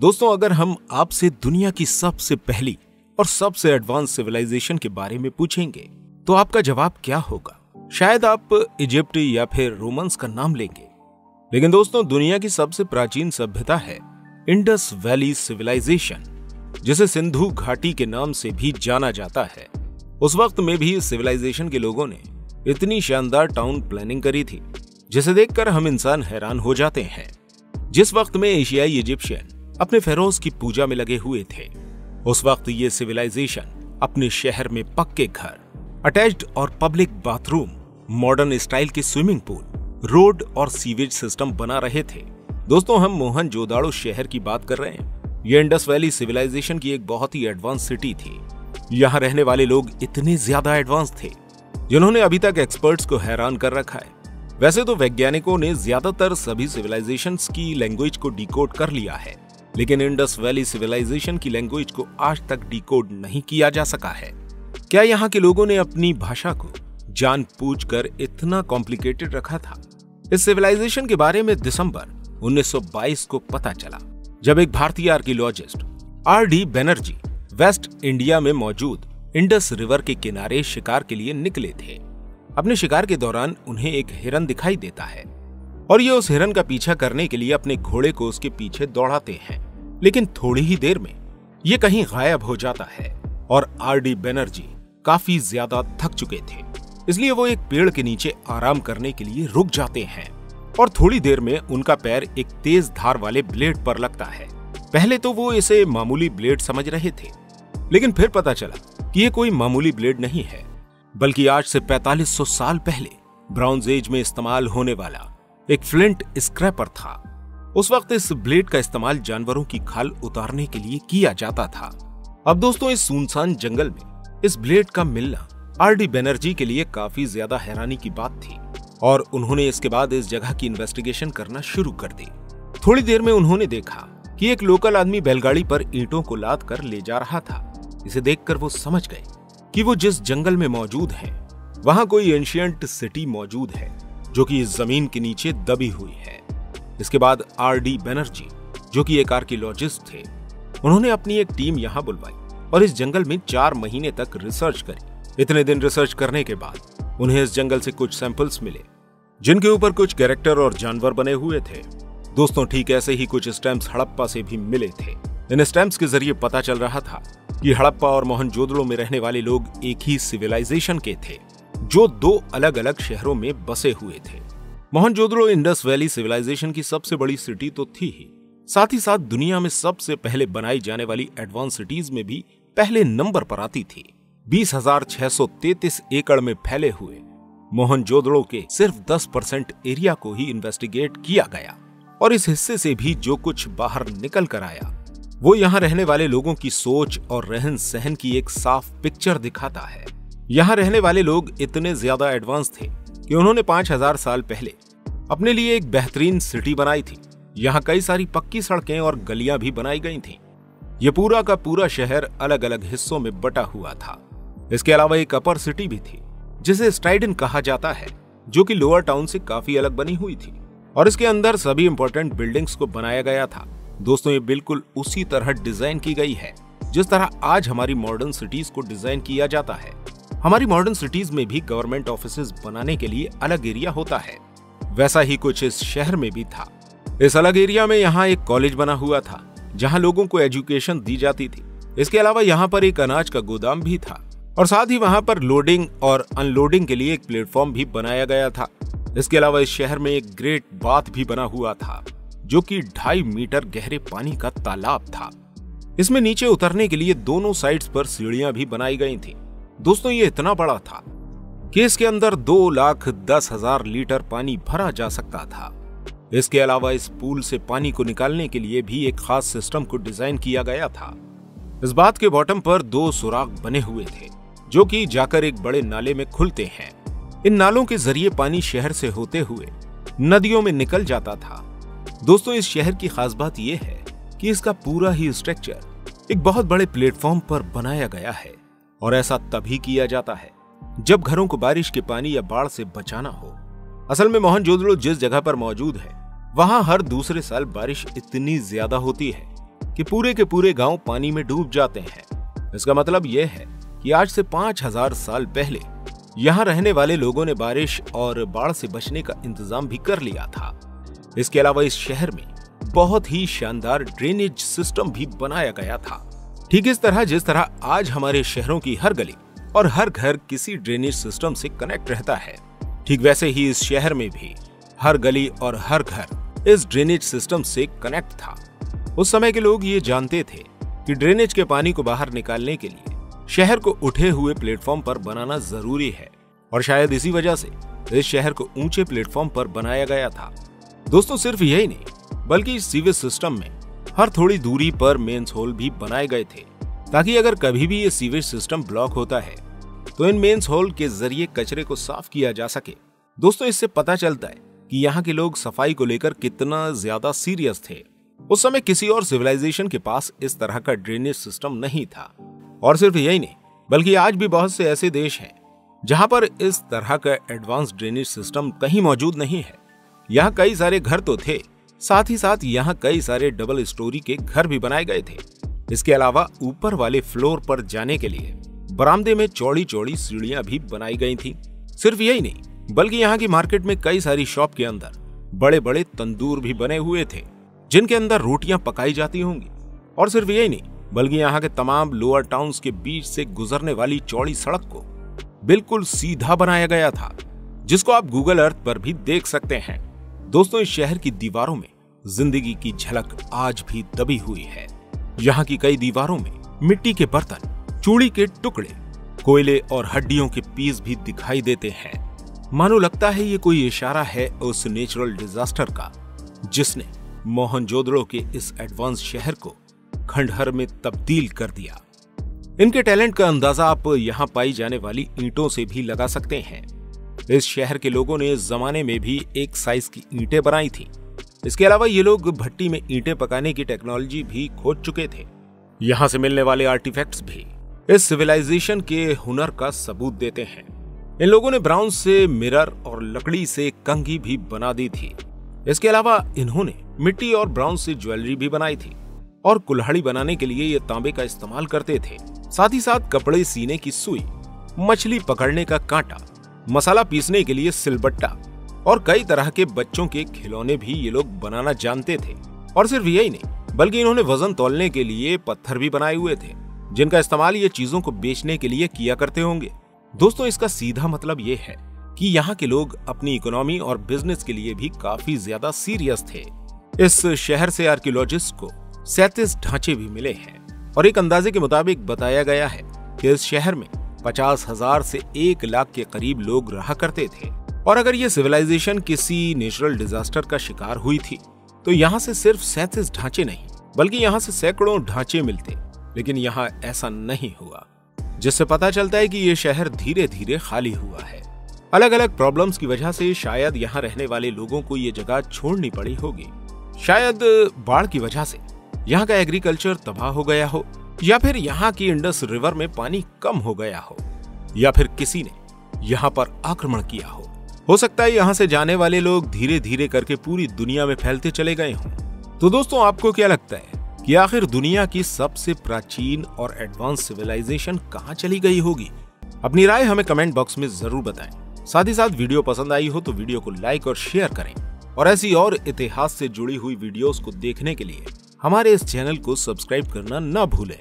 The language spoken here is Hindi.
दोस्तों, अगर हम आपसे दुनिया की सबसे पहली और सबसे एडवांस सिविलाइजेशन के बारे में पूछेंगे तो आपका जवाब क्या होगा? शायद आप इजिप्ट या फिर रोमन्स का नाम लेंगे। लेकिन दोस्तों, दुनिया की सबसे प्राचीन सभ्यता है इंडस वैली सिविलाइजेशन, जिसे सिंधु घाटी के नाम से भी जाना जाता है। उस वक्त में भी इस सिविलाइजेशन के लोगों ने इतनी शानदार टाउन प्लानिंग करी थी जिसे देखकर हम इंसान हैरान हो जाते हैं। जिस वक्त में एशियाई इजिप्शियन अपने फेरोज की पूजा में लगे हुए थे, उस वक्त ये सिविलाइजेशन अपने शहर में पक्के घर, अटैच्ड और पब्लिक बाथरूम, मॉडर्न स्टाइल के स्विमिंग पूल, रोड और सीवेज सिस्टम बना रहे थे। दोस्तों, हम मोहनजोदाड़ो शहर की बात कर रहे हैं। यह इंडस वैली सिविलाइजेशन की एक बहुत ही एडवांस सिटी थी। यहाँ रहने वाले लोग इतने ज्यादा एडवांस थे जिन्होंने अभी तक एक्सपर्ट्स को हैरान कर रखा है। वैसे तो वैज्ञानिकों ने ज्यादातर सभी सिविलाइजेशंस की लैंग्वेज को डिकोड कर लिया है, लेकिन इंडस वैली सिविलाइजेशन की लैंग्वेज को आज तक डिकोड नहीं किया जा सका है। क्या यहाँ के लोगों ने अपनी भाषा को जानबूझकर इतना कॉम्प्लिकेटेड रखा था? इस सिविलाइजेशन के बारे में दिसंबर 1922 को पता चला, जब एक भारतीय archaeologist RD. Banerjee waste India में मौजूद इंडस रिवर के किनारे शिकार के लिए निकले थे। अपने शिकार के दौरान उन्हें एक हिरन दिखाई देता है और ये उस हिरन का पीछा करने के लिए अपने घोड़े को उसके पीछे दौड़ाते हैं, लेकिन थोड़ी ही देर में ये कहीं गायब हो जाता है और आर.डी. बनर्जी काफी ज्यादा थक चुके थे, इसलिए वो एक पेड़ के नीचे आराम करने के लिए रुक जाते हैं और थोड़ी देर में उनका पैर एक तेज धार वाले ब्लेड पर लगता है। पहले तो वो इसे मामूली ब्लेड समझ रहे थे, लेकिन फिर पता चला कि ये कोई मामूली ब्लेड नहीं है, बल्कि आज से 4500 साल पहले ब्रॉन्ज एज में इस्तेमाल होने वाला एक फ्लिंट स्क्रैपर था। उस वक्त इस ब्लेड का इस्तेमाल जानवरों की खाल उतारने के लिए किया जाता था। अब दोस्तों, इस सुनसान जंगल में इस ब्लेड का मिलना आर.डी. बनर्जी के लिए काफी ज्यादा हैरानी की बात थी और उन्होंने इसके बाद इस जगह की इन्वेस्टिगेशन करना शुरू कर दी। थोड़ी देर में उन्होंने देखा कि एक लोकल आदमी बैलगाड़ी पर ईंटों को लाद कर ले जा रहा था। इसे देखकर वो समझ गए कि वो जिस जंगल में मौजूद है वहां कोई एंशिएंट सिटी मौजूद है जो कि इस जमीन के नीचे दबी हुई है। इसके बाद आर.डी. बनर्जी, जो कि एक आर्कियोलॉजिस्ट थे, उन्होंने अपनी एक टीम यहां बुलवाई और इस जंगल में 4 महीने तक रिसर्च करी। इतने दिन रिसर्च करने के बाद उन्हें इस जंगल से कुछ सैंपल्स मिले जिनके ऊपर कुछ कैरेक्टर और जानवर बने हुए थे। दोस्तों, ठीक ऐसे ही कुछ स्टैम्प्स हड़प्पा से भी मिले थे। इन स्टैम्प्स के जरिए पता चल रहा था कि हड़प्पा और मोहनजोदड़ो में रहने वाले लोग एक ही सिविलाइजेशन के थे जो 2 अलग अलग शहरों में बसे हुए थे। मोहनजोदड़ो इंडस वैली सिविलाइजेशन की सबसे बड़ी सिटी तो थी ही, साथ ही साथ दुनिया में सबसे पहले बनाई जाने वाली एडवांस सिटीज में भी पहले नंबर पर आती थी। 20,633 एकड़ में फैले हुए मोहनजोदड़ो के सिर्फ 10% एरिया को ही इन्वेस्टिगेट किया गया और इस हिस्से से भी जो कुछ बाहर निकल कर आया वो यहाँ रहने वाले लोगों की सोच और रहन सहन की एक साफ पिक्चर दिखाता है। यहाँ रहने वाले लोग इतने ज्यादा एडवांस थे कि उन्होंने 5000 साल पहले अपने लिए एक बेहतरीन सिटी बनाई थी। यहाँ कई सारी पक्की सड़कें और गलियां भी बनाई गई थीं। ये पूरा का पूरा शहर अलग अलग हिस्सों में बटा हुआ था। इसके अलावा एक अपर सिटी भी थी जिसे स्ट्राइडन कहा जाता है, जो कि लोअर टाउन से काफी अलग बनी हुई थी और इसके अंदर सभी इंपॉर्टेंट बिल्डिंग्स को बनाया गया था। दोस्तों, ये बिल्कुल उसी तरह डिजाइन की गई है जिस तरह आज हमारी मॉडर्न सिटीज को डिजाइन किया जाता है। हमारी मॉडर्न सिटीज में भी गवर्नमेंट ऑफिसेज बनाने के लिए अलग एरिया होता है, वैसा ही कुछ इस शहर में भी था। इस अलग एरिया में यहाँ एक कॉलेज बना हुआ था जहाँ लोगों को एजुकेशन दी जाती थी। इसके अलावा यहाँ पर एक अनाज का गोदाम भी था और साथ ही वहाँ पर लोडिंग और अनलोडिंग के लिए एक प्लेटफॉर्म भी बनाया गया था। इसके अलावा इस शहर में एक ग्रेट बाथ भी बना हुआ था जो कि 2.5 मीटर गहरे पानी का तालाब था। इसमें नीचे उतरने के लिए दोनों साइड्स पर सीढ़ियां भी बनाई गई थी। दोस्तों, ये इतना बड़ा था कि इसके अंदर 2,10,000 लीटर पानी भरा जा सकता था। इसके अलावा इस पूल से पानी को निकालने के लिए भी एक खास सिस्टम को डिजाइन किया गया था। इस बात के बॉटम पर 2 सुराख बने हुए थे जो कि जाकर एक बड़े नाले में खुलते हैं। इन नालों के जरिए पानी शहर से होते हुए नदियों में निकल जाता था। दोस्तों, इस शहर की खास बात यह है कि इसका पूरा ही स्ट्रक्चर एक बहुत बड़े प्लेटफॉर्म पर बनाया गया है और ऐसा तभी किया जाता है जब घरों को बारिश के पानी या बाढ़ से बचाना हो। असल में मोहनजोदड़ो जिस जगह पर मौजूद है वहां हर दूसरे साल बारिश इतनी ज्यादा होती है कि पूरे के पूरे गांव पानी में डूब जाते हैं। इसका मतलब यह है कि आज से 5000 साल पहले यहाँ रहने वाले लोगों ने बारिश और बाढ़ से बचने का इंतजाम भी कर लिया था। इसके अलावा इस शहर में बहुत ही शानदार ड्रेनेज सिस्टम भी बनाया गया था। ठीक इस तरह जिस तरह आज हमारे शहरों की हर गली और हर घर किसी ड्रेनेज सिस्टम से कनेक्ट रहता है, ठीक वैसे ही इस शहर में भी हर गली और हर घर इस ड्रेनेज सिस्टम से कनेक्ट था। उस समय के लोग ये जानते थे कि ड्रेनेज के पानी को बाहर निकालने के लिए शहर को उठे हुए प्लेटफॉर्म पर बनाना जरूरी है, और शायद इसी वजह से इस शहर को ऊंचे प्लेटफॉर्म पर बनाया गया था। दोस्तों, सिर्फ यही नहीं बल्कि इस सीवेज सिस्टम में हर थोड़ी दूरी पर मेंस होल भी बनाए गए थे, ताकि अगर कभी भी ये सीवेज सिस्टम ब्लॉक होता है तो इन मेंस होल के जरिए कचरे को साफ किया जा सके। दोस्तों, इससे पता चलता है कि यहाँ के लोग सफाई को लेकर कितना ज्यादा सीरियस थे। उस समय किसी और सिविलाइजेशन के पास इस तरह का ड्रेनेज सिस्टम नहीं था। और सिर्फ यही नहीं बल्कि आज भी बहुत से ऐसे देश हैं जहां पर इस तरह का एडवांस ड्रेनेज सिस्टम कहीं मौजूद नहीं है। यहाँ कई सारे घर तो थे, साथ ही साथ यहाँ कई सारे डबल स्टोरी के घर भी बनाए गए थे। इसके अलावा ऊपर वाले फ्लोर पर जाने के लिए बरामदे में चौड़ी चौड़ी सीढ़ियां भी बनाई गई थी। सिर्फ यही नहीं बल्कि यहाँ की मार्केट में कई सारी शॉप के अंदर बड़े बड़े तंदूर भी बने हुए थे, जिनके अंदर रोटियां पकाई जाती होंगी। और सिर्फ यही नहीं बल्कि यहाँ के तमाम लोअर टाउन्स के बीच से गुजरने वाली चौड़ी सड़क को बिल्कुल सीधा बनाया गया था, जिसको आप गूगल अर्थ पर भी देख सकते हैं। दोस्तों, इस शहर की दीवारों में जिंदगी की झलक आज भी दबी हुई है। यहाँ की कई दीवारों में मिट्टी के बर्तन, चूड़ी के टुकड़े, कोयले और हड्डियों के पीस भी दिखाई देते हैं। मानो लगता है ये कोई इशारा है उस नेचुरल डिजास्टर का जिसने मोहनजोदड़ो के इस एडवांस शहर को खंडहर में तब्दील कर दिया। इनके टैलेंट का अंदाजा आप यहाँ पाई जाने वाली ईंटों से भी लगा सकते हैं। इस शहर के लोगों ने इस जमाने में भी एक साइज की ईंटें बनाई थी। इसके अलावा ये लोग भट्टी में ईंटें पकाने की टेक्नोलॉजी भी खोज चुके थे। यहाँ से मिलने वाले आर्टिफैक्ट्स भी इस सिविलाइजेशन के हुनर का सबूत देते हैं। इन लोगों ने ब्राउंज से मिरर और लकड़ी से कंघी भी बना दी थी। इसके अलावा इन्होंने मिट्टी और ब्राउंज से ज्वेलरी भी बनाई थी, और कुल्हाड़ी बनाने के लिए ये तांबे का इस्तेमाल करते थे। साथ ही साथ कपड़े सीने की सुई, मछली पकड़ने का कांटा, मसाला पीसने के लिए सिलबट्टा और कई तरह के बच्चों के खिलौने भी ये लोग बनाना जानते थे। और सिर्फ यही नहीं बल्कि इन्होंने वजन तौलने के लिए पत्थर भी बनाए हुए थे, जिनका इस्तेमाल ये चीजों को बेचने के लिए किया करते होंगे। दोस्तों, इसका सीधा मतलब ये है कि यहाँ के लोग अपनी इकोनॉमी और बिजनेस के लिए भी काफी ज्यादा सीरियस थे। इस शहर से आर्कियोलॉजिस्ट को 37 ढांचे भी मिले हैं, और एक अंदाजे के मुताबिक बताया गया है कि इस शहर में 50,000 से 1 लाख के करीब लोग रहा करते थे। और अगर ये सिविलाइजेशन किसी नेचुरल डिजास्टर का शिकार हुई थी तो यहाँ से सिर्फ 37 ढांचे नहीं बल्कि यहाँ से सैकड़ों ढांचे मिलते, लेकिन यहाँ ऐसा नहीं हुआ, जिससे पता चलता है कि ये शहर धीरे धीरे खाली हुआ है। अलग अलग प्रॉब्लम्स की वजह से शायद यहाँ रहने वाले लोगों को ये जगह छोड़नी पड़ी होगी। शायद बाढ़ की वजह से यहाँ का एग्रीकल्चर तबाह हो गया हो, या फिर यहाँ की इंडस रिवर में पानी कम हो गया हो, या फिर किसी ने यहाँ पर आक्रमण किया हो सकता है यहाँ से जाने वाले लोग धीरे धीरे करके पूरी दुनिया में फैलते चले गए हों। तो दोस्तों, आपको क्या लगता है कि आखिर दुनिया की सबसे प्राचीन और एडवांस सिविलाइजेशन कहाँ चली गई होगी? अपनी राय हमें कमेंट बॉक्स में जरूर बताएं। साथ ही साथ वीडियो पसंद आई हो तो वीडियो को लाइक और शेयर करें, और ऐसी और इतिहास से जुड़ी हुई वीडियोस को देखने के लिए हमारे इस चैनल को सब्सक्राइब करना न भूलें।